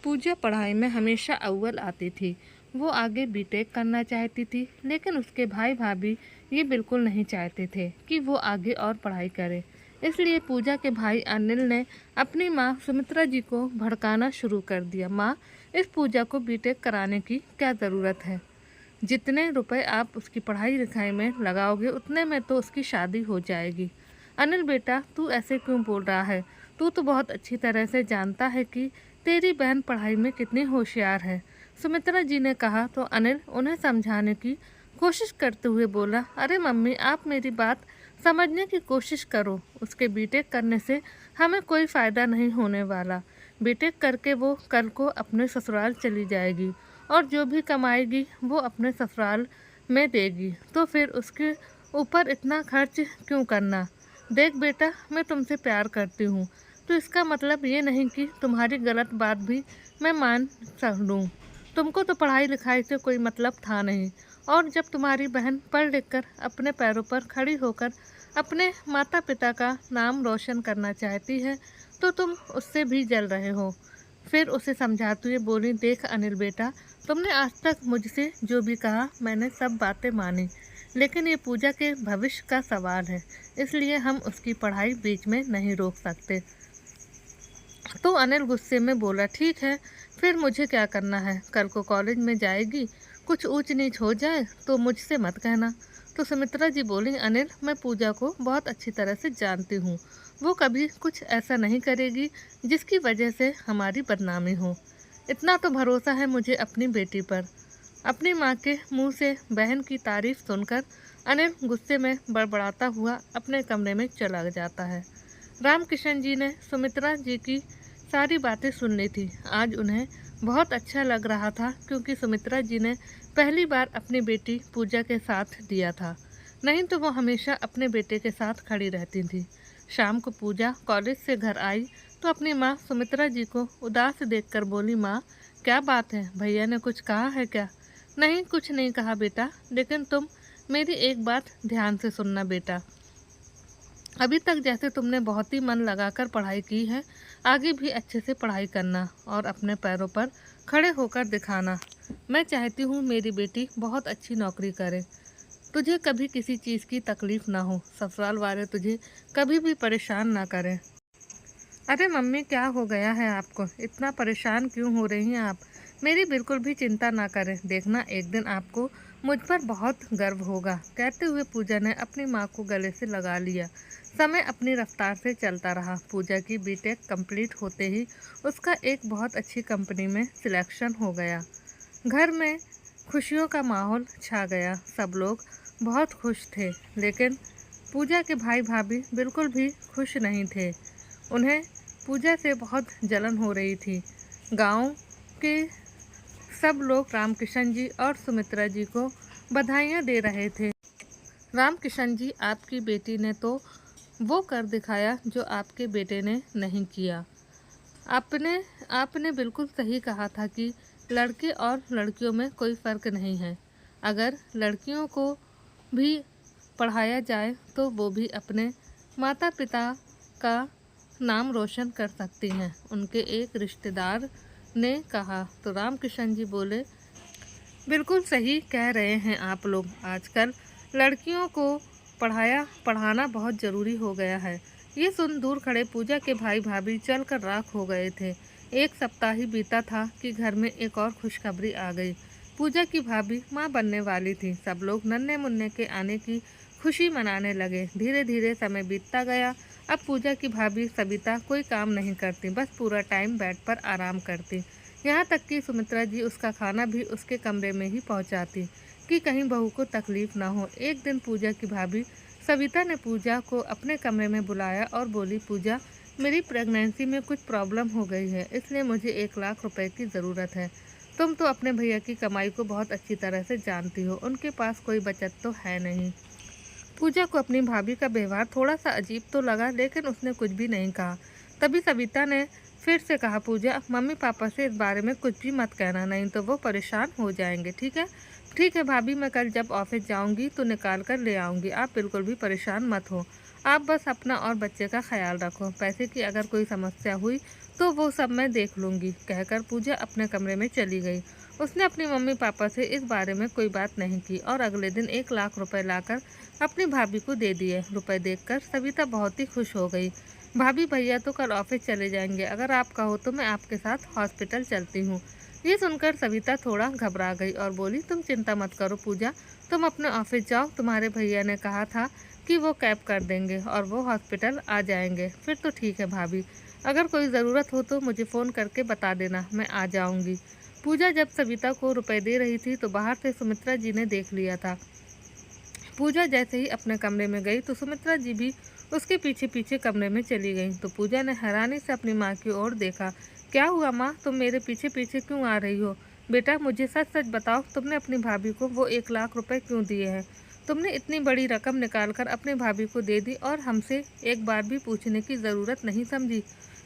पूजा पढ़ाई में हमेशा अव्वल आती थी। वो आगे बीटेक करना चाहती थी, लेकिन उसके भाई भाभी ये बिल्कुल नहीं चाहते थे कि वो आगे और पढ़ाई करे। इसलिए पूजा के भाई अनिल ने अपनी माँ सुमित्रा जी को भड़काना शुरू कर दिया। माँ, इस पूजा को बीटेक कराने की क्या ज़रूरत है? जितने रुपए आप उसकी पढ़ाई लिखाई में लगाओगे उतने में तो उसकी शादी हो जाएगी। अनिल बेटा, तू ऐसे क्यों बोल रहा है? तू तो बहुत अच्छी तरह से जानता है कि तेरी बहन पढ़ाई में कितनी होशियार है। सुमित्रा जी ने कहा तो अनिल उन्हें समझाने की कोशिश करते हुए बोला, अरे मम्मी, आप मेरी बात समझने की कोशिश करो। उसके बीटेक करने से हमें कोई फ़ायदा नहीं होने वाला। बीटेक करके वो कल को अपने ससुराल चली जाएगी और जो भी कमाएगी वो अपने ससुराल में देगी, तो फिर उसके ऊपर इतना खर्च क्यों करना? देख बेटा, मैं तुमसे प्यार करती हूँ, तो इसका मतलब ये नहीं कि तुम्हारी गलत बात भी मैं मान लूँ। तुमको तो पढ़ाई लिखाई से कोई मतलब था नहीं, और जब तुम्हारी बहन पढ़ लिख कर अपने पैरों पर खड़ी होकर अपने माता पिता का नाम रोशन करना चाहती है, तो तुम उससे भी जल रहे हो। फिर उसे समझाते हुए बोली, देख अनिल बेटा, तुमने आज तक मुझसे जो भी कहा मैंने सब बातें मानी, लेकिन ये पूजा के भविष्य का सवाल है, इसलिए हम उसकी पढ़ाई बीच में नहीं रोक सकते। तो अनिल गुस्से में बोला, ठीक है, फिर मुझे क्या करना है? कल को कॉलेज में जाएगी, कुछ ऊंच नीच हो जाए तो मुझसे मत कहना। तो सुमित्रा जी बोली, अनिल, मैं पूजा को बहुत अच्छी तरह से जानती हूँ। वो कभी कुछ ऐसा नहीं करेगी जिसकी वजह से हमारी बदनामी हो। इतना तो भरोसा है मुझे अपनी बेटी पर। अपनी माँ के मुंह से बहन की तारीफ सुनकर अनिल गुस्से में बड़बड़ाता हुआ अपने कमरे में चला जाता है। रामकिशन जी ने सुमित्रा जी की सारी बातें सुन ली थी। आज उन्हें बहुत अच्छा लग रहा था, क्योंकि सुमित्रा जी ने पहली बार अपनी बेटी पूजा के साथ दिया था। नहीं तो वो हमेशा अपने बेटे के साथ खड़ी रहती थी। शाम को पूजा कॉलेज से घर आई तो अपनी माँ सुमित्रा जी को उदास देखकर बोली, माँ, क्या बात है? भैया ने कुछ कहा है क्या? नहीं, कुछ नहीं कहा बेटा, लेकिन तुम मेरी एक बात ध्यान से सुनना बेटा। अभी तक जैसे तुमने बहुत ही मन लगाकर पढ़ाई की है, आगे भी अच्छे से पढ़ाई करना और अपने पैरों पर खड़े होकर दिखाना। मैं चाहती हूँ मेरी बेटी बहुत अच्छी नौकरी करे, तुझे कभी किसी चीज़ की तकलीफ ना हो, ससुराल वाले तुझे कभी भी परेशान ना करें। अरे मम्मी, क्या हो गया है आपको? इतना परेशान क्यों हो रही हैं आप? मेरी बिल्कुल भी चिंता ना करें, देखना एक दिन आपको मुझ पर बहुत गर्व होगा। कहते हुए पूजा ने अपनी माँ को गले से लगा लिया। समय अपनी रफ्तार से चलता रहा। पूजा की बीटेक कंप्लीट होते ही उसका एक बहुत अच्छी कंपनी में सिलेक्शन हो गया। घर में खुशियों का माहौल छा गया। सब लोग बहुत खुश थे, लेकिन पूजा के भाई भाभी बिल्कुल भी खुश नहीं थे। उन्हें पूजा से बहुत जलन हो रही थी। गांव के सब लोग रामकिशन जी और सुमित्रा जी को बधाइयाँ दे रहे थे। रामकिशन जी, आपकी बेटी ने तो वो कर दिखाया जो आपके बेटे ने नहीं किया। आपने आपने बिल्कुल सही कहा था कि लड़के और लड़कियों में कोई फ़र्क नहीं है। अगर लड़कियों को भी पढ़ाया जाए तो वो भी अपने माता पिता का नाम रोशन कर सकती हैं, उनके एक रिश्तेदार ने कहा। तो रामकिशन जी बोले, बिल्कुल सही कह रहे हैं आप लोग। आजकल लड़कियों को पढ़ाना बहुत ज़रूरी हो गया है। ये सुन दूर खड़े पूजा के भाई भाभी चलकर राख हो गए थे। एक सप्ताह ही बीता था कि घर में एक और खुशखबरी आ गई। पूजा की भाभी माँ बनने वाली थी। सब लोग नन्हे मुन्ने के आने की खुशी मनाने लगे। धीरे धीरे समय बीतता गया। अब पूजा की भाभी सविता कोई काम नहीं करती, बस पूरा टाइम बेड पर आराम करती। यहाँ तक कि सुमित्रा जी उसका खाना भी उसके कमरे में ही पहुँचाती कि कहीं बहू को तकलीफ ना हो। एक दिन पूजा की भाभी सविता ने पूजा को अपने कमरे में बुलाया और बोली, पूजा, मेरी प्रेगनेंसी में कुछ प्रॉब्लम हो गई है, इसलिए मुझे 1 लाख रुपए की ज़रूरत है। तुम तो अपने भैया की कमाई को बहुत अच्छी तरह से जानती हो, उनके पास कोई बचत तो है नहीं। पूजा को अपनी भाभी का व्यवहार थोड़ा सा अजीब तो लगा, लेकिन उसने कुछ भी नहीं कहा। तभी सविता ने फिर से कहा, पूजा, मम्मी पापा से इस बारे में कुछ भी मत कहना, नहीं तो वो परेशान हो जाएंगे। ठीक है? ठीक है भाभी, मैं कल जब ऑफिस जाऊंगी तो निकाल कर ले आऊँगी, आप बिल्कुल भी परेशान मत हो। आप बस अपना और बच्चे का ख्याल रखो। पैसे की अगर कोई समस्या हुई तो वो सब मैं देख लूँगी, कहकर पूजा अपने कमरे में चली गई। उसने अपनी मम्मी पापा से इस बारे में कोई बात नहीं की और अगले दिन 1 लाख रुपए लाकर अपनी भाभी को दे दिए। रुपए देखकर सविता बहुत ही खुश हो गई। भाभी भैया तो कल ऑफिस चले जाएंगे, अगर आप कहो तो मैं आपके साथ हॉस्पिटल चलती हूँ। ये सुनकर सविता थोड़ा घबरा गई और बोली, तुम चिंता मत करो पूजा, तुम अपने ऑफिस जाओ, तुम्हारे भैया ने कहा था कि वो कैब कर देंगे और वो हॉस्पिटल आ जाएंगे। फिर तो ठीक है भाभी, अगर कोई ज़रूरत हो तो मुझे फ़ोन करके बता देना, मैं आ जाऊंगी। पूजा जब सविता को रुपए दे रही थी तो बाहर से सुमित्रा जी ने देख लिया था। पूजा जैसे ही अपने कमरे में गई तो सुमित्रा जी भी उसके पीछे पीछे कमरे में चली गईं। तो पूजा ने हैरानी से अपनी माँ की ओर देखा। क्या हुआ माँ, तुम मेरे पीछे पीछे क्यों आ रही हो? बेटा मुझे सच सच बताओ, तुमने अपनी भाभी को वो 1 लाख रुपए क्यों दिए हैं? तुमने इतनी बड़ी रकम निकालकर अपनी भाभी को दे दी और हमसे एक बार भी पूछने की ज़रूरत नहीं समझी।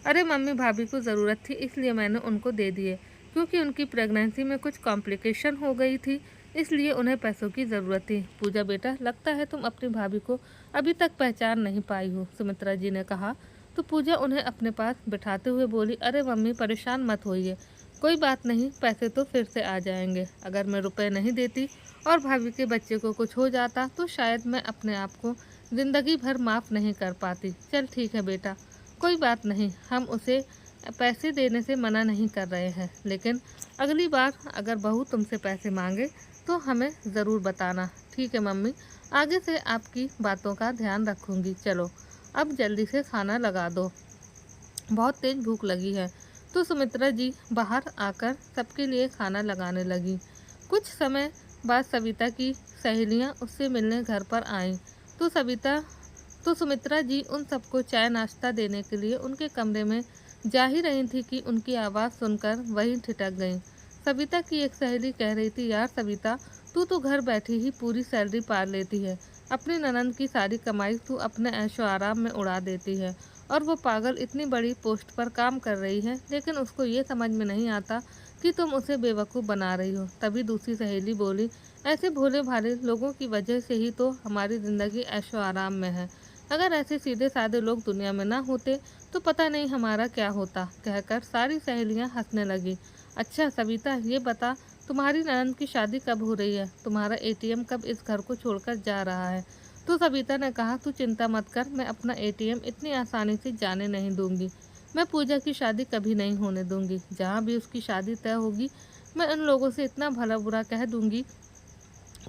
अरे मम्मी, भाभी को ज़रूरत थी इसलिए मैंने उनको दे दिए, क्योंकि उनकी प्रेगनेंसी में कुछ कॉम्प्लिकेशन हो गई थी, इसलिए उन्हें पैसों की ज़रूरत थी। पूजा बेटा, लगता है तुम अपनी भाभी को अभी तक पहचान नहीं पाई हो, सुमित्रा जी ने कहा। तो पूजा उन्हें अपने पास बिठाते हुए बोली, अरे मम्मी परेशान मत होइए, कोई बात नहीं, पैसे तो फिर से आ जाएंगे। अगर मैं रुपए नहीं देती और भाभी के बच्चे को कुछ हो जाता तो शायद मैं अपने आप को ज़िंदगी भर माफ़ नहीं कर पाती। चल ठीक है बेटा, कोई बात नहीं, हम उसे पैसे देने से मना नहीं कर रहे हैं, लेकिन अगली बार अगर बहू तुमसे पैसे मांगे तो हमें ज़रूर बताना। ठीक है मम्मी, आगे से आपकी बातों का ध्यान रखूँगी। चलो अब जल्दी से खाना लगा दो, बहुत तेज़ भूख लगी है। तो सुमित्रा जी बाहर आकर सबके लिए खाना लगाने लगी। कुछ समय बाद सविता की सहेलियां उससे मिलने घर पर आईं। तो सुमित्रा जी उन सबको चाय नाश्ता देने के लिए उनके कमरे में जा ही रही थी कि उनकी आवाज़ सुनकर वहीं ठिठक गईं। सविता की एक सहेली कह रही थी, यार सविता, तू तो घर बैठी ही पूरी सैलरी पार लेती है, अपनी ननंद की सारी कमाई तू अपने ऐशो आराम में उड़ा देती है, और वो पागल इतनी बड़ी पोस्ट पर काम कर रही है, लेकिन उसको ये समझ में नहीं आता कि तुम उसे बेवकूफ़ बना रही हो। तभी दूसरी सहेली बोली, ऐसे भोले भाले लोगों की वजह से ही तो हमारी ज़िंदगी ऐशो आराम में है, अगर ऐसे सीधे साधे लोग दुनिया में ना होते तो पता नहीं हमारा क्या होता। कहकर सारी सहेलियां हंसने लगी। अच्छा सविता, ये बता, तुम्हारी ननंद की शादी कब हो रही है? तुम्हारा एटीएम कब इस घर को छोड़कर जा रहा है? तो सविता ने कहा, तू चिंता मत कर, मैं अपना एटीएम इतनी आसानी से जाने नहीं दूंगी। मैं पूजा की शादी कभी नहीं होने दूंगी। जहाँ भी उसकी शादी तय होगी मैं उन लोगों से इतना भला बुरा कह दूंगी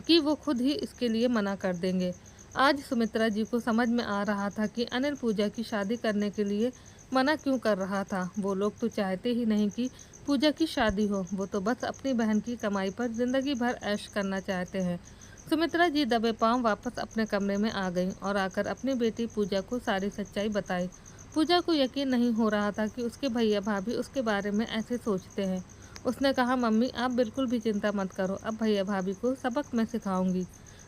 कि वो खुद ही इसके लिए मना कर देंगे। आज सुमित्रा जी को समझ में आ रहा था कि अनिल पूजा की शादी करने के लिए मना क्यों कर रहा था। वो लोग तो चाहते ही नहीं कि पूजा की शादी हो, वो तो बस अपनी बहन की कमाई पर जिंदगी भर ऐश करना चाहते हैं। सुमित्रा जी दबे पांव वापस अपने कमरे में आ गईं और आकर अपनी बेटी पूजा को सारी सच्चाई बताई। पूजा को यकीन नहीं हो रहा था कि उसके भैया भाभी उसके बारे में ऐसे सोचते हैं। उसने कहा, मम्मी आप बिल्कुल भी चिंता मत करो, अब भैया भाभी को सबक मैं सिखाऊंगी।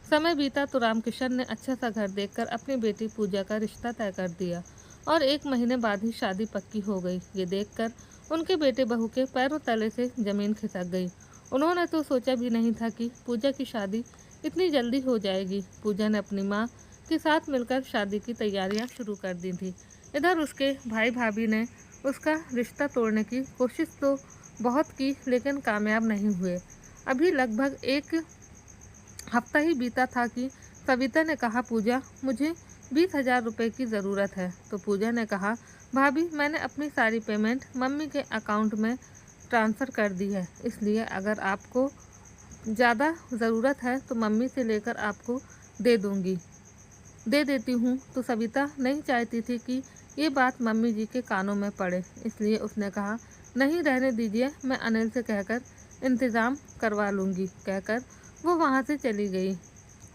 समय बीता तो रामकिशन ने अच्छा सा घर देखकर अपनी बेटी पूजा का रिश्ता तय कर दिया और 1 महीने बाद ही शादी पक्की हो गई। ये देखकर उनके बेटे बहू के पैरों तले से जमीन खिसक गई। उन्होंने तो सोचा भी नहीं था कि पूजा की शादी इतनी जल्दी हो जाएगी। पूजा ने अपनी माँ के साथ मिलकर शादी की तैयारियां शुरू कर दी थी। इधर उसके भाई भाभी ने उसका रिश्ता तोड़ने की कोशिश तो बहुत की, लेकिन कामयाब नहीं हुए। अभी लगभग 1 हफ्ता ही बीता था कि सविता ने कहा, पूजा मुझे 20,000 रुपये की ज़रूरत है। तो पूजा ने कहा, भाभी मैंने अपनी सारी पेमेंट मम्मी के अकाउंट में ट्रांसफ़र कर दी है, इसलिए अगर आपको ज़्यादा ज़रूरत है तो मम्मी से लेकर आपको दे देती हूँ। तो सविता नहीं चाहती थी कि ये बात मम्मी जी के कानों में पड़े, इसलिए उसने कहा, नहीं रहने दीजिए, मैं अनिल से कहकर इंतज़ाम करवा लूँगी। कहकर वो वहाँ से चली गई।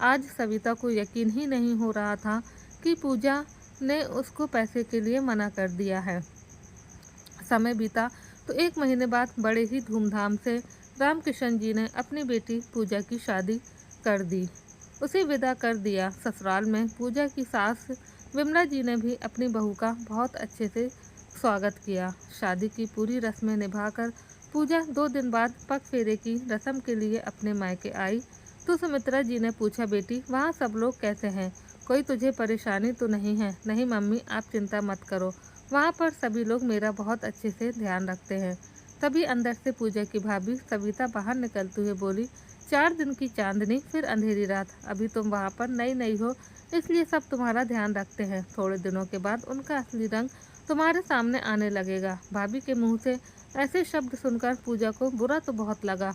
आज सविता को यकीन ही नहीं हो रहा था कि पूजा ने उसको पैसे के लिए मना कर दिया है। समय बीता तो 1 महीने बाद बड़े ही धूमधाम से रामकिशन जी ने अपनी बेटी पूजा की शादी कर दी, उसे विदा कर दिया। ससुराल में पूजा की सास विमला जी ने भी अपनी बहू का बहुत अच्छे से स्वागत किया। शादी की पूरी रस्में निभाकर पूजा 2 दिन बाद पग फेरे की रस्म के लिए अपने मायके आई। तो सुमित्रा जी ने पूछा, बेटी वहाँ सब लोग कैसे हैं? कोई तुझे परेशानी तो नहीं है? नहीं मम्मी, आप चिंता मत करो, वहाँ पर सभी लोग मेरा बहुत अच्छे से ध्यान रखते हैं। तभी अंदर से पूजा की भाभी सविता बाहर निकलते हुए बोली, 4 दिन की चांदनी फिर अंधेरी रात, अभी तुम वहाँ पर नई नई हो इसलिए सब तुम्हारा ध्यान रखते हैं। थोड़े दिनों के बाद उनका असली रंग तुम्हारे सामने आने लगेगा। भाभी के मुंह से ऐसे शब्द सुनकर पूजा को बुरा तो बहुत लगा,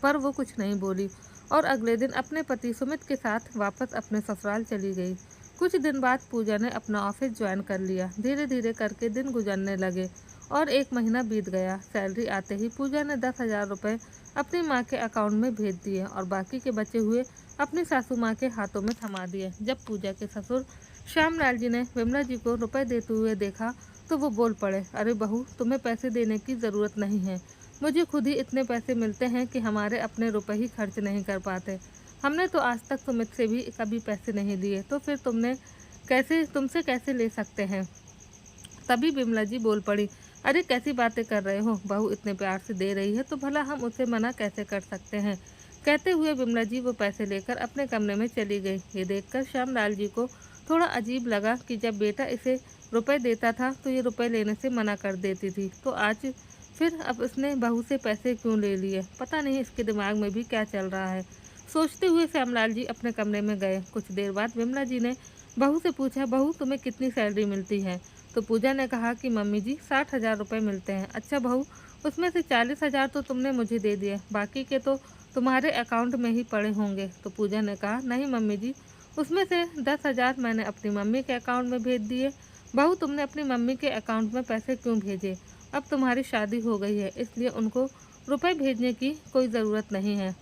पर वो कुछ नहीं बोली और अगले दिन अपने पति सुमित के साथ वापस अपने ससुराल चली गई। कुछ दिन बाद पूजा ने अपना ऑफिस ज्वाइन कर लिया। धीरे धीरे करके दिन गुजरने लगे और 1 महीना बीत गया। सैलरी आते ही पूजा ने 10,000 रुपये अपनी माँ के अकाउंट में भेज दिए और बाकी के बचे हुए अपनी सासू माँ के हाथों में थमा दिए। जब पूजा के ससुर श्यामलाल जी ने विमला जी को रुपए देते हुए देखा तो वो बोल पड़े, अरे बहू, तुम्हें पैसे देने की ज़रूरत नहीं है। मुझे खुद ही इतने पैसे मिलते हैं कि हमारे अपने रुपए ही खर्च नहीं कर पाते। हमने तो आज तक सुमित से भी कभी पैसे नहीं लिए, तो फिर तुमसे कैसे ले सकते हैं। तभी विमला जी बोल पड़ी, अरे कैसी बातें कर रहे हो, बहू इतने प्यार से दे रही है तो भला हम उसे मना कैसे कर सकते हैं। कहते हुए विमला जी वो पैसे लेकर अपने कमरे में चली गई। ये देखकर श्यामलाल जी को थोड़ा अजीब लगा कि जब बेटा इसे रुपए देता था तो ये रुपए लेने से मना कर देती थी, तो आज फिर अब इसने बहू से पैसे क्यों ले लिए। पता नहीं इसके दिमाग में भी क्या चल रहा है। सोचते हुए श्यामलाल जी अपने कमरे में गए। कुछ देर बाद विमला जी ने बहू से पूछा, बहू तुम्हें कितनी सैलरी मिलती है। तो पूजा ने कहा कि मम्मी जी 60,000 रुपये मिलते हैं। अच्छा बहू, उसमें से 40,000 तो तुमने मुझे दे दिए, बाकी के तो तुम्हारे अकाउंट में ही पड़े होंगे। तो पूजा ने कहा, नहीं मम्मी जी, उसमें से 10,000 मैंने अपनी मम्मी के अकाउंट में भेज दिए। बहू, तुमने अपनी मम्मी के अकाउंट में पैसे क्यों भेजे। अब तुम्हारी शादी हो गई है इसलिए उनको रुपए भेजने की कोई ज़रूरत नहीं है।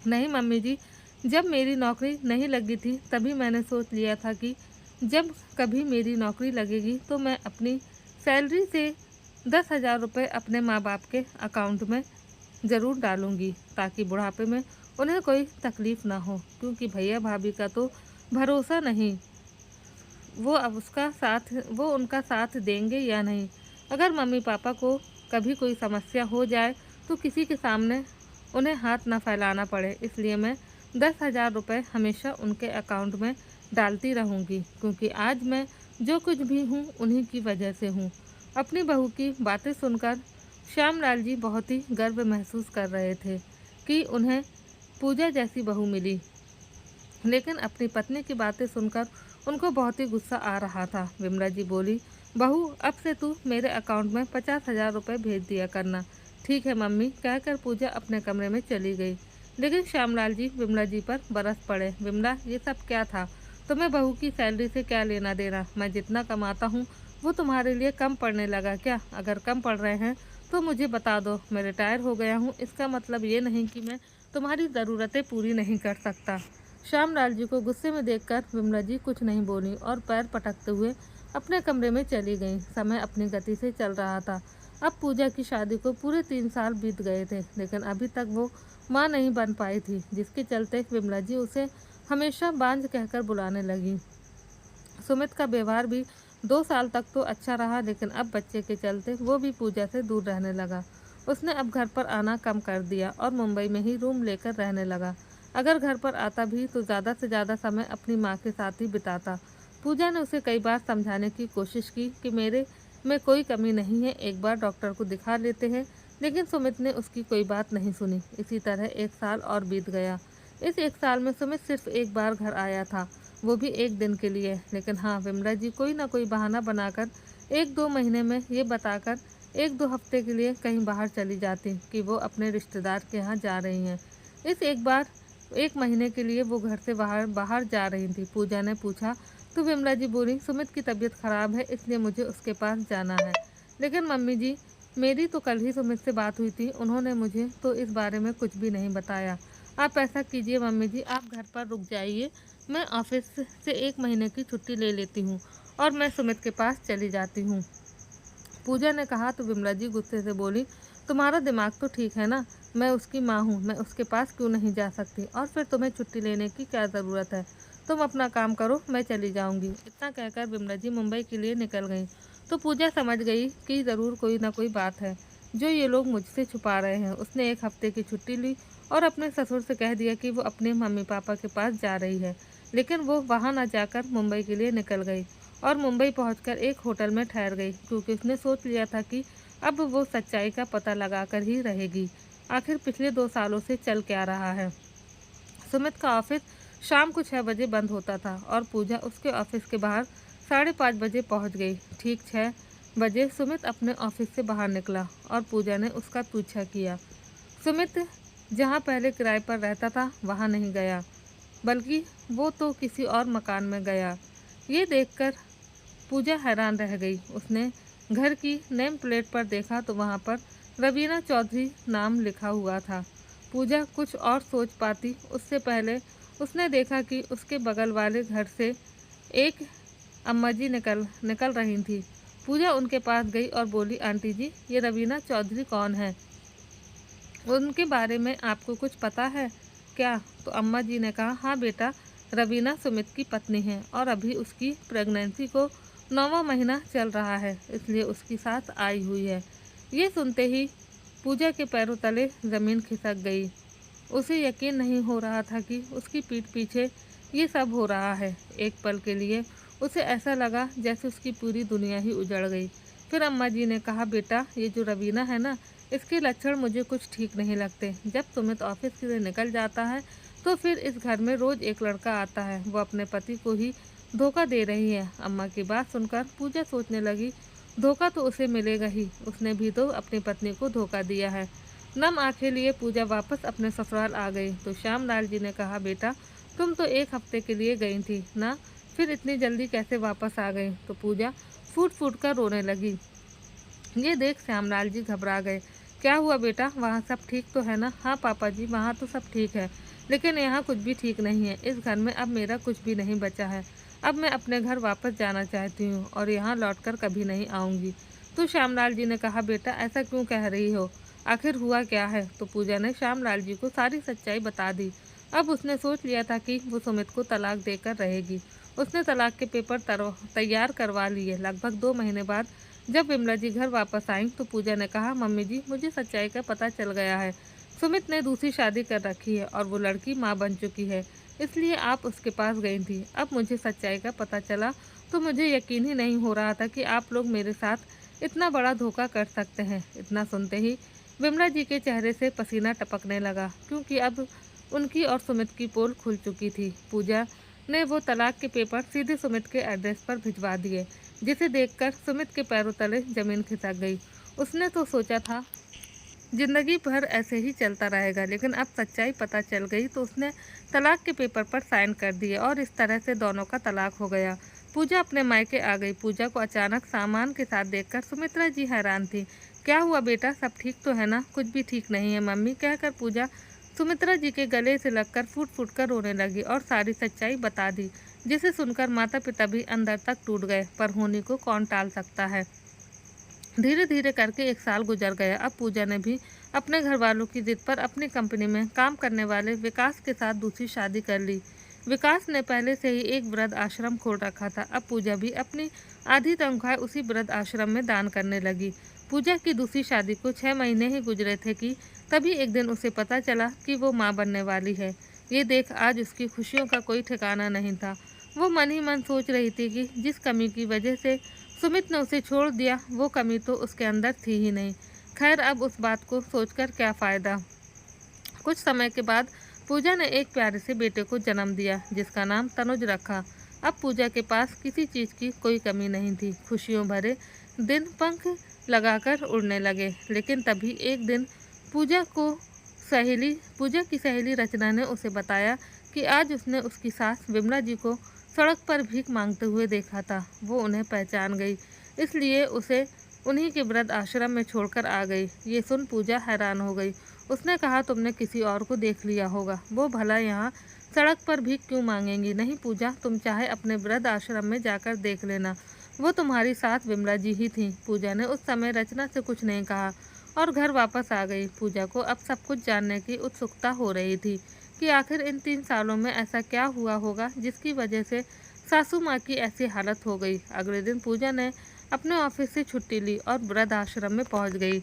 नहीं मम्मी जी, जब मेरी नौकरी नहीं लगी थी तभी मैंने सोच लिया था कि जब कभी मेरी नौकरी लगेगी तो मैं अपनी सैलरी से 10,000 रुपये अपने माँ बाप के अकाउंट में ज़रूर डालूंगी, ताकि बुढ़ापे में उन्हें कोई तकलीफ़ ना हो। क्योंकि भैया भाभी का तो भरोसा नहीं, वो उनका साथ देंगे या नहीं। अगर मम्मी पापा को कभी कोई समस्या हो जाए तो किसी के सामने उन्हें हाथ ना फैलाना पड़े, इसलिए मैं 10,000 रुपये हमेशा उनके अकाउंट में डालती रहूँगी। क्योंकि आज मैं जो कुछ भी हूँ उन्हीं की वजह से हूँ। अपनी बहू की बातें सुनकर श्यामलाल जी बहुत ही गर्व महसूस कर रहे थे कि उन्हें पूजा जैसी बहू मिली, लेकिन अपनी पत्नी की बातें सुनकर उनको बहुत ही गुस्सा आ रहा था। विमला जी बोली, बहू अब से तू मेरे अकाउंट में 50,000 रुपये भेज दिया करना। ठीक है मम्मी, कहकर पूजा अपने कमरे में चली गई। लेकिन श्यामलाल जी विमला जी पर बरस पड़े। विमला, ये सब क्या था। तुम्हें बहू की सैलरी से क्या लेना देना। मैं जितना कमाता हूँ वो तुम्हारे लिए कम पड़ने लगा क्या। अगर कम पड़ रहे हैं तो मुझे बता दो। मैं रिटायर हो गया हूँ, इसका मतलब ये नहीं कि मैं तुम्हारी ज़रूरतें पूरी नहीं कर सकता। श्यामलाल जी को गुस्से में देखकर विमला जी कुछ नहीं बोली और पैर पटकते हुए अपने कमरे में चली गईं। समय अपनी गति से चल रहा था। अब पूजा की शादी को पूरे 3 साल बीत गए थे, लेकिन अभी तक वो माँ नहीं बन पाई थी, जिसके चलते विमला जी उसे हमेशा बांझ कहकर बुलाने लगी। सुमित का व्यवहार भी 2 साल तक तो अच्छा रहा, लेकिन अब बच्चे के चलते वो भी पूजा से दूर रहने लगा। उसने अब घर पर आना कम कर दिया और मुंबई में ही रूम लेकर रहने लगा। अगर घर पर आता भी तो ज़्यादा से ज़्यादा समय अपनी माँ के साथ ही बिताता। पूजा ने उसे कई बार समझाने की कोशिश की कि मेरे में कोई कमी नहीं है, एक बार डॉक्टर को दिखा लेते हैं, लेकिन सुमित ने उसकी कोई बात नहीं सुनी। इसी तरह 1 साल और बीत गया। इस 1 साल में सुमित सिर्फ एक बार घर आया था, वो भी 1 दिन के लिए। लेकिन हाँ, विमला जी कोई ना कोई बहाना बनाकर 1-2 महीने में ये बताकर 1-2 हफ्ते के लिए कहीं बाहर चली जाती कि वो अपने रिश्तेदार के यहाँ जा रही हैं। इस 1 महीने के लिए वो घर से बाहर जा रही थी। पूजा ने पूछा तो विमला जी बोली, सुमित की तबीयत खराब है इसलिए मुझे उसके पास जाना है। लेकिन मम्मी जी, मेरी तो कल ही सुमित से बात हुई थी, उन्होंने मुझे तो इस बारे में कुछ भी नहीं बताया। आप ऐसा कीजिए मम्मी जी, आप घर पर रुक जाइए, मैं ऑफिस से 1 महीने की छुट्टी ले लेती हूँ और मैं सुमित के पास चली जाती हूँ। पूजा ने कहा तो विमला जी गुस्से से बोली, तुम्हारा दिमाग तो ठीक है ना, मैं उसकी माँ हूँ, मैं उसके पास क्यों नहीं जा सकती, और फिर तुम्हें छुट्टी लेने की क्या ज़रूरत है। तुम अपना काम करो, मैं चली जाऊँगी। इतना कहकर विमला जी मुंबई के लिए निकल गई। तो पूजा समझ गई कि ज़रूर कोई ना कोई बात है जो ये लोग मुझसे छुपा रहे हैं। उसने 1 हफ्ते की छुट्टी ली और अपने ससुर से कह दिया कि वो अपने मम्मी पापा के पास जा रही है, लेकिन वो वहाँ ना जाकर मुंबई के लिए निकल गई और मुंबई पहुंचकर एक होटल में ठहर गई, क्योंकि उसने सोच लिया था कि अब वो सच्चाई का पता लगाकर ही रहेगी। आखिर पिछले 2 सालों से चल क्या रहा है। सुमित का ऑफिस शाम को 6 बजे बंद होता था और पूजा उसके ऑफिस के बाहर 5:30 बजे पहुंच गई। ठीक 6 बजे सुमित अपने ऑफिस से बाहर निकला और पूजा ने उसका पीछा किया। सुमित जहां पहले किराए पर रहता था वहां नहीं गया, बल्कि वो तो किसी और मकान में गया। ये देखकर पूजा हैरान रह गई। उसने घर की नेम प्लेट पर देखा तो वहां पर रवीना चौधरी नाम लिखा हुआ था। पूजा कुछ और सोच पाती उससे पहले उसने देखा कि उसके बगल वाले घर से एक अम्मा जी निकल रही थी। पूजा उनके पास गई और बोली, आंटी जी, ये रवीना चौधरी कौन है? उनके बारे में आपको कुछ पता है क्या? तो अम्मा जी ने कहा, हाँ बेटा, रवीना सुमित की पत्नी है और अभी उसकी प्रेगनेंसी को 9वां महीना चल रहा है, इसलिए उसकी साथ आई हुई है। ये सुनते ही पूजा के पैरों तले ज़मीन खिसक गई। उसे यकीन नहीं हो रहा था कि उसकी पीठ पीछे ये सब हो रहा है। एक पल के लिए उसे ऐसा लगा जैसे उसकी पूरी दुनिया ही उजड़ गई। फिर अम्मा जी ने कहा, बेटा, ये जो रवीना है ना, इसके लक्षण मुझे कुछ ठीक नहीं लगते। जब सुमित ऑफिस से निकल जाता है तो फिर इस घर में रोज एक लड़का आता है, वो अपने पति को ही धोखा दे रही है। अम्मा की बात सुनकर पूजा सोचने लगी, धोखा तो उसे मिलेगा ही, उसने भी तो अपनी पत्नी को धोखा दिया है। नम आंखें लिए पूजा वापस अपने ससुराल आ गई तो श्यामलाल जी ने कहा, बेटा, तुम तो 1 हफ्ते के लिए गई थी ना, फिर इतनी जल्दी कैसे वापस आ गई? तो पूजा फूट फूट कर रोने लगी। ये देख श्यामलाल जी घबरा गए। क्या हुआ बेटा, वहाँ सब ठीक तो है ना? हाँ पापा जी, वहाँ तो सब ठीक है, लेकिन यहाँ कुछ भी ठीक नहीं है। इस घर में अब मेरा कुछ भी नहीं बचा है। अब मैं अपने घर वापस जाना चाहती हूँ और यहाँ लौटकर कभी नहीं आऊँगी। तो श्यामलाल जी ने कहा, बेटा, ऐसा क्यों कह रही हो? आखिर हुआ क्या है? तो पूजा ने श्यामलाल जी को सारी सच्चाई बता दी। अब उसने सोच लिया था कि वो सुमित को तलाक देकर रहेगी। उसने तलाक के पेपर तैयार करवा लिए। लगभग 2 महीने बाद जब विमला जी घर वापस आई तो पूजा ने कहा, मम्मी जी, मुझे सच्चाई का पता चल गया है। सुमित ने दूसरी शादी कर रखी है और वो लड़की माँ बन चुकी है, इसलिए आप उसके पास गई थी। अब मुझे सच्चाई का पता चला तो मुझे यकीन ही नहीं हो रहा था कि आप लोग मेरे साथ इतना बड़ा धोखा कर सकते हैं। इतना सुनते ही विमला जी के चेहरे से पसीना टपकने लगा, क्योंकि अब उनकी और सुमित की पोल खुल चुकी थी। पूजा ने वो तलाक के पेपर सीधे सुमित के एड्रेस पर भिजवा दिए, जिसे देखकर सुमित के पैरों तले जमीन खिसक गई। उसने तो सोचा था जिंदगी भर ऐसे ही चलता रहेगा, लेकिन अब सच्चाई पता चल गई तो उसने तलाक के पेपर पर साइन कर दिए और इस तरह से दोनों का तलाक हो गया। पूजा अपने मायके आ गई। पूजा को अचानक सामान के साथ देखकर सुमित्रा जी हैरान थी। क्या हुआ बेटा, सब ठीक तो है ना? कुछ भी ठीक नहीं है मम्मी, कहकर पूजा सुमित्रा जी के गले से लगकर फूट फूट कर रोने लगी और सारी सच्चाई बता दी, जिसे सुनकर माता पिता भी अंदर तक टूट गए। पर होने को कौन टाल सकता है। धीरे धीरे करके 1 साल गुजर गया। अब पूजा ने भी अपने घर वालों की जिद पर अपनी कंपनी में काम करने वाले विकास के साथ दूसरी शादी कर ली। विकास ने पहले से ही एक वृद्ध आश्रम खोल रखा था। अब पूजा भी अपनी आधी तनख्वाह उसी वृद्ध आश्रम में दान करने लगी। पूजा की दूसरी शादी को 6 महीने ही गुजरे थे कि तभी एक दिन उसे पता चला कि वो माँ बनने वाली है। ये देख आज उसकी खुशियों का कोई ठिकाना नहीं था। वो मन ही मन सोच रही थी कि जिस कमी की वजह से सुमित ने उसे छोड़ दिया, वो कमी तो उसके अंदर थी ही नहीं। खैर, अब उस बात को सोचकर क्या फ़ायदा। कुछ समय के बाद पूजा ने एक प्यारे से बेटे को जन्म दिया, जिसका नाम तनुज रखा। अब पूजा के पास किसी चीज़ की कोई कमी नहीं थी। खुशियों भरे दिन पंख लगाकर उड़ने लगे। लेकिन तभी एक दिन पूजा की सहेली रचना ने उसे बताया कि आज उसने उसकी सास विमला जी को सड़क पर भीख मांगते हुए देखा था। वो उन्हें पहचान गई, इसलिए उसे उन्हीं के वृद्ध आश्रम में छोड़कर आ गई। ये सुन पूजा हैरान हो गई। उसने कहा, तुमने किसी और को देख लिया होगा। वो भला यहाँ सड़क पर भीख क्यों मांगेंगी? नहीं पूजा, तुम चाहे अपने वृद्ध आश्रम में जाकर देख लेना, वो तुम्हारी सास विमला जी ही थी। पूजा ने उस समय रचना से कुछ नहीं कहा और घर वापस आ गई। पूजा को अब सब कुछ जानने की उत्सुकता हो रही थी कि आखिर इन 3 सालों में ऐसा क्या हुआ होगा जिसकी वजह से सासू माँ की ऐसी हालत हो गई। अगले दिन पूजा ने अपने ऑफिस से छुट्टी ली और वृद्ध आश्रम में पहुँच गई।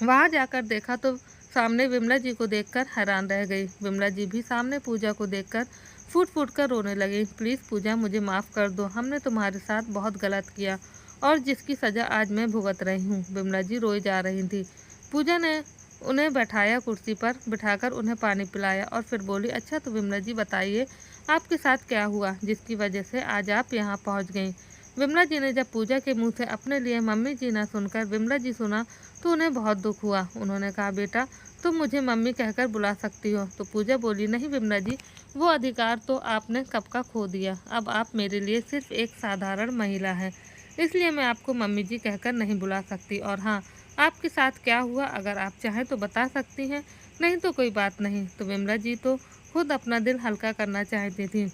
वहाँ जाकर देखा तो सामने विमला जी को देखकर हैरान रह गई। विमला जी भी सामने पूजा को देखकर फूट फूट कर रोने लगी। प्लीज़ पूजा, मुझे माफ़ कर दो, हमने तुम्हारे साथ बहुत गलत किया और जिसकी सज़ा आज मैं भुगत रही हूँ। विमला जी रोई जा रही थी। पूजा ने उन्हें बैठाया, कुर्सी पर बिठाकर उन्हें पानी पिलाया और फिर बोली, अच्छा तो विमला जी बताइए, आपके साथ क्या हुआ जिसकी वजह से आज आप यहाँ पहुँच गईं। विमला जी ने जब पूजा के मुंह से अपने लिए मम्मी जी ना सुनकर विमला जी सुना तो उन्हें बहुत दुख हुआ। उन्होंने कहा, बेटा तुम मुझे मम्मी कहकर बुला सकती हो। तो पूजा बोली, नहीं विमला जी, वो अधिकार तो आपने कब का खो दिया। अब आप मेरे लिए सिर्फ एक साधारण महिला हैं, इसलिए मैं आपको मम्मी जी कहकर नहीं बुला सकती। और हाँ, आपके साथ क्या हुआ अगर आप चाहें तो बता सकती हैं, नहीं तो कोई बात नहीं। तो विमला जी तो खुद अपना दिल हल्का करना चाहती थी।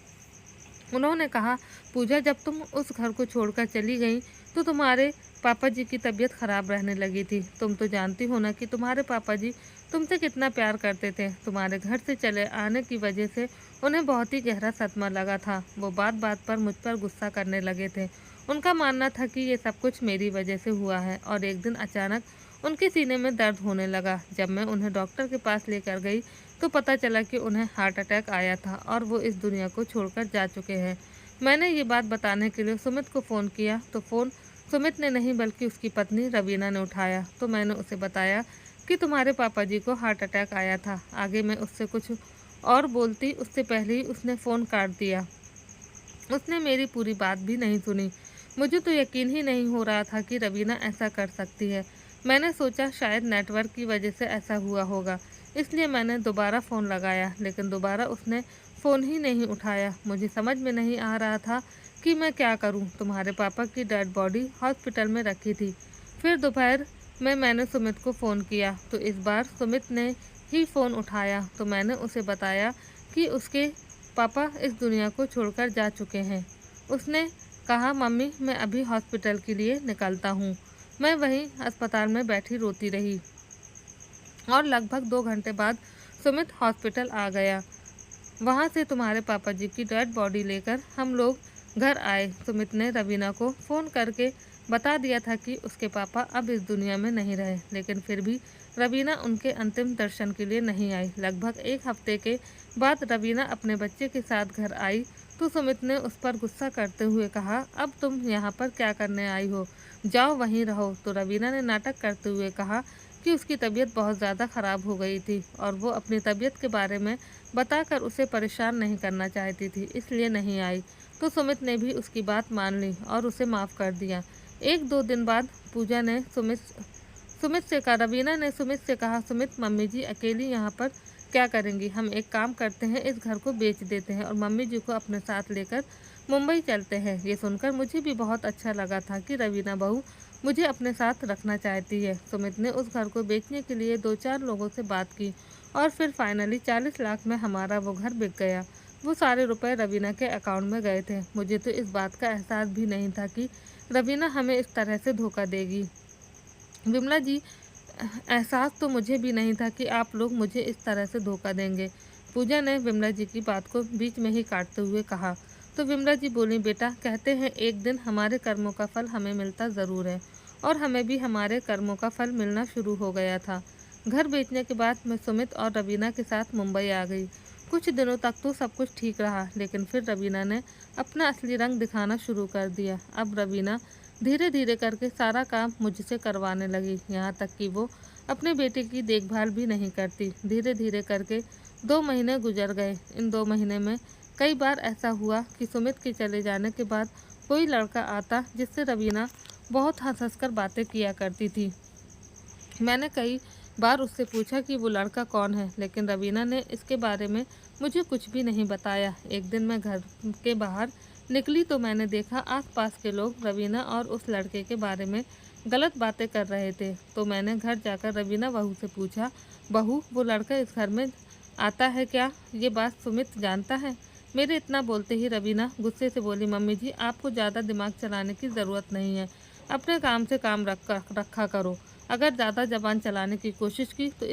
उन्होंने कहा, पूजा जब तुम उस घर को छोड़कर चली गई तो तुम्हारे पापा जी की तबीयत खराब रहने लगी थी। तुम तो जानती हो ना कि तुम्हारे पापा जी तुमसे कितना प्यार करते थे। तुम्हारे घर से चले आने की वजह से उन्हें बहुत ही गहरा सदमा लगा था। वो बात बात पर मुझ पर गुस्सा करने लगे थे। उनका मानना था कि ये सब कुछ मेरी वजह से हुआ है। और एक दिन अचानक उनके सीने में दर्द होने लगा। जब मैं उन्हें डॉक्टर के पास लेकर गई तो पता चला कि उन्हें हार्ट अटैक आया था और वो इस दुनिया को छोड़कर जा चुके हैं। मैंने ये बात बताने के लिए सुमित को फ़ोन किया तो फ़ोन सुमित ने नहीं बल्कि उसकी पत्नी रवीना ने उठाया। तो मैंने उसे बताया कि तुम्हारे पापा जी को हार्ट अटैक आया था। आगे मैं उससे कुछ और बोलती उससे पहले ही उसने फ़ोन काट दिया। उसने मेरी पूरी बात भी नहीं सुनी। मुझे तो यकीन ही नहीं हो रहा था कि रवीना ऐसा कर सकती है। मैंने सोचा शायद नेटवर्क की वजह से ऐसा हुआ होगा, इसलिए मैंने दोबारा फ़ोन लगाया, लेकिन दोबारा उसने फ़ोन ही नहीं उठाया। मुझे समझ में नहीं आ रहा था कि मैं क्या करूं। तुम्हारे पापा की डेड बॉडी हॉस्पिटल में रखी थी। फिर दोपहर में मैंने सुमित को फ़ोन किया तो इस बार सुमित ने ही फ़ोन उठाया। तो मैंने उसे बताया कि उसके पापा इस दुनिया को छोड़कर जा चुके हैं। उसने कहा, मम्मी मैं अभी हॉस्पिटल के लिए निकलता हूँ। मैं वहीं अस्पताल में बैठी रोती रही और लगभग 2 घंटे बाद सुमित हॉस्पिटल आ गया। वहाँ से तुम्हारे पापा जी की डेड बॉडी लेकर हम लोग घर आए। सुमित ने रवीना को फ़ोन करके बता दिया था कि उसके पापा अब इस दुनिया में नहीं रहे, लेकिन फिर भी रवीना उनके अंतिम दर्शन के लिए नहीं आई। लगभग 1 हफ्ते के बाद रवीना अपने बच्चे के साथ घर आई तो सुमित ने उस पर गुस्सा करते हुए कहा, अब तुम यहाँ पर क्या करने आई हो, जाओ वहीं रहो। तो रवीना ने नाटक करते हुए कहा कि उसकी तबीयत बहुत ज़्यादा ख़राब हो गई थी और वो अपनी तबीयत के बारे में बताकर उसे परेशान नहीं करना चाहती थी, इसलिए नहीं आई। तो सुमित ने भी उसकी बात मान ली और उसे माफ़ कर दिया। 1-2 दिन बाद पूजा ने सुमित से कहा, रवीना ने सुमित से कहा, सुमित मम्मी जी अकेली यहाँ पर क्या करेंगी, हम एक काम करते हैं, इस घर को बेच देते हैं और मम्मी जी को अपने साथ लेकर मुंबई चलते हैं। ये सुनकर मुझे भी बहुत अच्छा लगा था कि रवीना बहू मुझे अपने साथ रखना चाहती है। सुमित ने उस घर को बेचने के लिए 2-4 लोगों से बात की और फिर फाइनली 40 लाख में हमारा वो घर बिक गया। वो सारे रुपए रवीना के अकाउंट में गए थे। मुझे तो इस बात का एहसास भी नहीं था कि रवीना हमें इस तरह से धोखा देगी। विमला जी, एहसास तो मुझे भी नहीं था कि आप लोग मुझे इस तरह से धोखा देंगे। पूजा ने विमला जी की बात को बीच में ही काटते हुए कहा। तो विमला जी बोली, बेटा कहते हैं एक दिन हमारे कर्मों का फल हमें मिलता ज़रूर है और हमें भी हमारे कर्मों का फल मिलना शुरू हो गया था। घर बेचने के बाद मैं सुमित और रवीना के साथ मुंबई आ गई। कुछ दिनों तक तो सब कुछ ठीक रहा, लेकिन फिर रवीना ने अपना असली रंग दिखाना शुरू कर दिया। अब रवीना धीरे धीरे करके सारा काम मुझसे करवाने लगी, यहाँ तक कि वो अपने बेटे की देखभाल भी नहीं करती। धीरे धीरे करके 2 महीने गुजर गए। इन 2 महीने में कई बार ऐसा हुआ कि सुमित के चले जाने के बाद कोई लड़का आता जिससे रवीना बहुत हंस कर बातें किया करती थी। मैंने कई बार उससे पूछा कि वो लड़का कौन है, लेकिन रवीना ने इसके बारे में मुझे कुछ भी नहीं बताया। एक दिन मैं घर के बाहर निकली तो मैंने देखा आसपास के लोग रवीना और उस लड़के के बारे में गलत बातें कर रहे थे। तो मैंने घर जाकर रवीना बहू से पूछा, बहू वो लड़का इस घर में आता है क्या, ये बात सुमित जानता है? मेरे इतना बोलते ही रवीना गुस्से से बोली, मम्मी जी आपको ज़्यादा दिमाग चलाने की ज़रूरत नहीं है, अपने काम से काम रखा करो। अगर ज़्यादा जबान चलाने की कोशिश की तो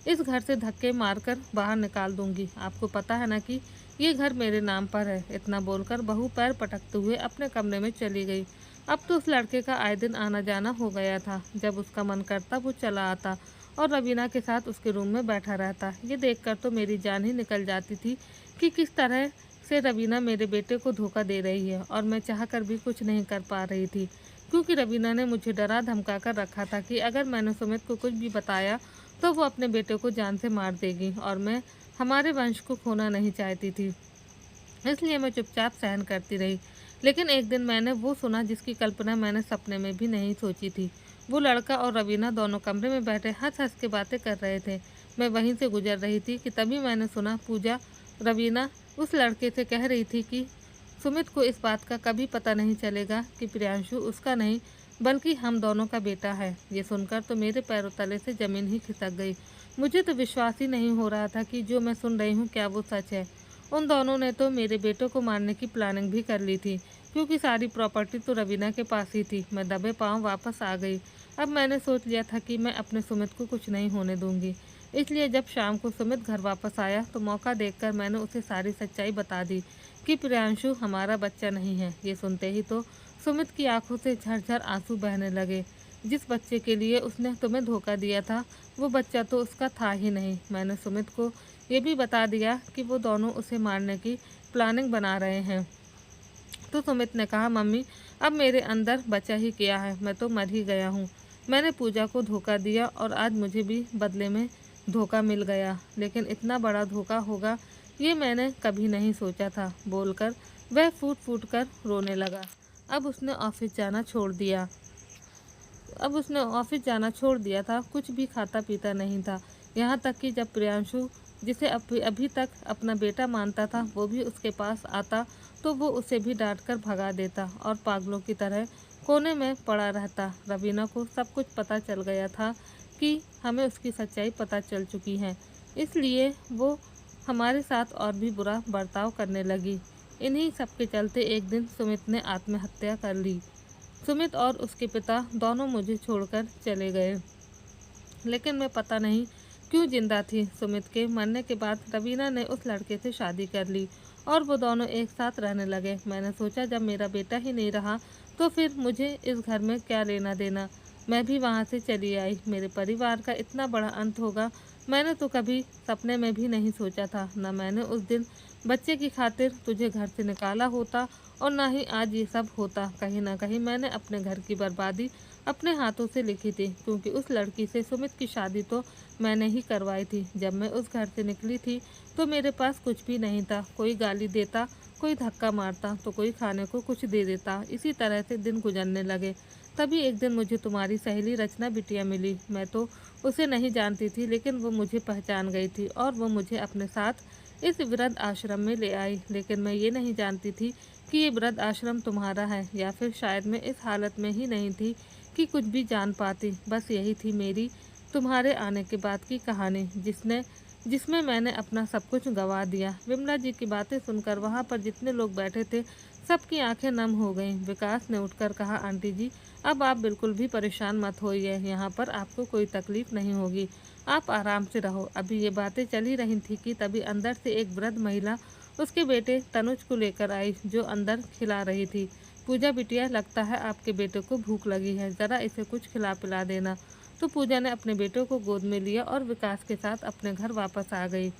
इस घर से धक्के मारकर बाहर निकाल दूंगी। आपको पता है ना कि ये घर मेरे नाम पर है। इतना बोलकर बहू पैर पटकते हुए अपने कमरे में चली गई। अब तो उस लड़के का आए दिन आना जाना हो गया था। जब उसका मन करता वो चला आता और रवीना के साथ उसके रूम में बैठा रहता। ये देखकर तो मेरी जान ही निकल जाती थी कि किस तरह से रवीना मेरे बेटे को धोखा दे रही है, और मैं चाहकर भी कुछ नहीं कर पा रही थी, क्योंकि रवीना ने मुझे डरा धमका कर रखा था कि अगर मैंने सुमित को कुछ भी बताया तो वो अपने बेटे को जान से मार देगी, और मैं हमारे वंश को खोना नहीं चाहती थी। इसलिए मैं चुपचाप सहन करती रही। लेकिन एक दिन मैंने वो सुना जिसकी कल्पना मैंने सपने में भी नहीं सोची थी। वो लड़का और रवीना दोनों कमरे में बैठे हंस हंस के बातें कर रहे थे। मैं वहीं से गुजर रही थी कि तभी मैंने सुना पूजा रवीना उस लड़के से कह रही थी कि सुमित को इस बात का कभी पता नहीं चलेगा कि प्रियांशु उसका नहीं बल्कि हम दोनों का बेटा है। ये सुनकर तो मेरे पैरों तले से ज़मीन ही खिसक गई। मुझे तो विश्वास ही नहीं हो रहा था कि जो मैं सुन रही हूँ क्या वो सच है। उन दोनों ने तो मेरे बेटों को मारने की प्लानिंग भी कर ली थी, क्योंकि सारी प्रॉपर्टी तो रवीना के पास ही थी। मैं दबे पाँव वापस आ गई। अब मैंने सोच लिया था कि मैं अपने सुमित को कुछ नहीं होने दूंगी। इसलिए जब शाम को सुमित घर वापस आया तो मौका देखकर मैंने उसे सारी सच्चाई बता दी कि प्रियांशु हमारा बच्चा नहीं है। ये सुनते ही तो सुमित की आंखों से झरझर आंसू बहने लगे। जिस बच्चे के लिए उसने तुम्हें धोखा दिया था वो बच्चा तो उसका था ही नहीं। मैंने सुमित को ये भी बता दिया कि वो दोनों उसे मारने की प्लानिंग बना रहे हैं। तो सुमित ने कहा, मम्मी अब मेरे अंदर बचा ही क्या है, मैं तो मर ही गया हूँ। मैंने पूजा को धोखा दिया और आज मुझे भी बदले में धोखा मिल गया, लेकिन इतना बड़ा धोखा होगा ये मैंने कभी नहीं सोचा था। बोलकर वह फूट फूट कर रोने लगा। अब उसने ऑफिस जाना छोड़ दिया था। कुछ भी खाता पीता नहीं था। यहाँ तक कि जब प्रियांशु जिसे अभी तक अपना बेटा मानता था वो भी उसके पास आता तो वो उसे भी डांट कर भगा देता और पागलों की तरह कोने में पड़ा रहता। रवीना को सब कुछ पता चल गया था कि हमें उसकी सच्चाई पता चल चुकी है, इसलिए वो हमारे साथ और भी बुरा बर्ताव करने लगी। इन्हीं सब के चलते एक दिन सुमित ने आत्महत्या कर ली। सुमित और उसके पिता दोनों मुझे छोड़कर चले गए, लेकिन मैं पता नहीं क्यों जिंदा थी। सुमित के मरने के बाद रवीना ने उस लड़के से शादी कर ली और वो दोनों एक साथ रहने लगे। मैंने सोचा जब मेरा बेटा ही नहीं रहा तो फिर मुझे इस घर में क्या लेना देना। मैं भी वहाँ से चली आई। मेरे परिवार का इतना बड़ा अंत होगा मैंने तो कभी सपने में भी नहीं सोचा था। न मैंने उस दिन बच्चे की खातिर तुझे घर से निकाला होता और ना ही आज ये सब होता। कहीं ना कहीं मैंने अपने घर की बर्बादी अपने हाथों से लिखी थी, क्योंकि उस लड़की से सुमित की शादी तो मैंने ही करवाई थी। जब मैं उस घर से निकली थी तो मेरे पास कुछ भी नहीं था। कोई गाली देता, कोई धक्का मारता तो कोई खाने को कुछ दे देता। इसी तरह से दिन गुजरने लगे। तभी एक दिन मुझे तुम्हारी सहेली रचना बिटिया मिली। मैं तो उसे नहीं जानती थी, लेकिन वो मुझे पहचान गई थी और वो मुझे अपने साथ इस वृद्ध आश्रम में ले आई। लेकिन मैं ये नहीं जानती थी कि ये वृद्ध आश्रम तुम्हारा है, या फिर शायद मैं इस हालत में ही नहीं थी कि कुछ भी जान पाती। बस यही थी मेरी तुम्हारे आने के बाद की कहानी, जिसमें मैंने अपना सब कुछ गंवा दिया। विमला जी की बातें सुनकर वहाँ पर जितने लोग बैठे थे सबकी आंखें नम हो गईं। विकास ने उठकर कहा, आंटी जी अब आप बिल्कुल भी परेशान मत होइए, यहाँ पर आपको कोई तकलीफ नहीं होगी, आप आराम से रहो। अभी ये बातें चल ही रही थी कि तभी अंदर से एक वृद्ध महिला उसके बेटे तनुज को लेकर आई, जो अंदर खिला रही थी। पूजा बिटिया, लगता है आपके बेटे को भूख लगी है, ज़रा इसे कुछ खिला पिला देना। तो पूजा ने अपने बेटे को गोद में लिया और विकास के साथ अपने घर वापस आ गई।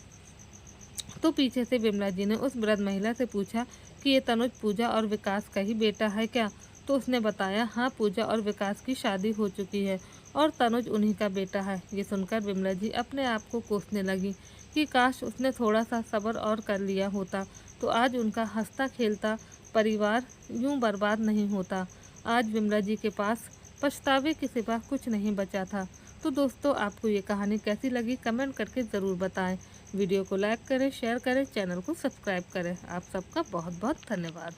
तो पीछे से विमला जी ने उस वृद्ध महिला से पूछा कि ये तनुज पूजा और विकास का ही बेटा है क्या? तो उसने बताया, हाँ, पूजा और विकास की शादी हो चुकी है और तनुज उन्हीं का बेटा है। ये सुनकर विमला जी अपने आप को कोसने लगी कि काश उसने थोड़ा सा सब्र और कर लिया होता तो आज उनका हंसता खेलता परिवार यूं बर्बाद नहीं होता। आज विमला जी के पास पछतावे के सिवा कुछ नहीं बचा था। तो दोस्तों, आपको ये कहानी कैसी लगी कमेंट करके ज़रूर बताएं। वीडियो को लाइक करें, शेयर करें, चैनल को सब्सक्राइब करें। आप सबका बहुत बहुत धन्यवाद।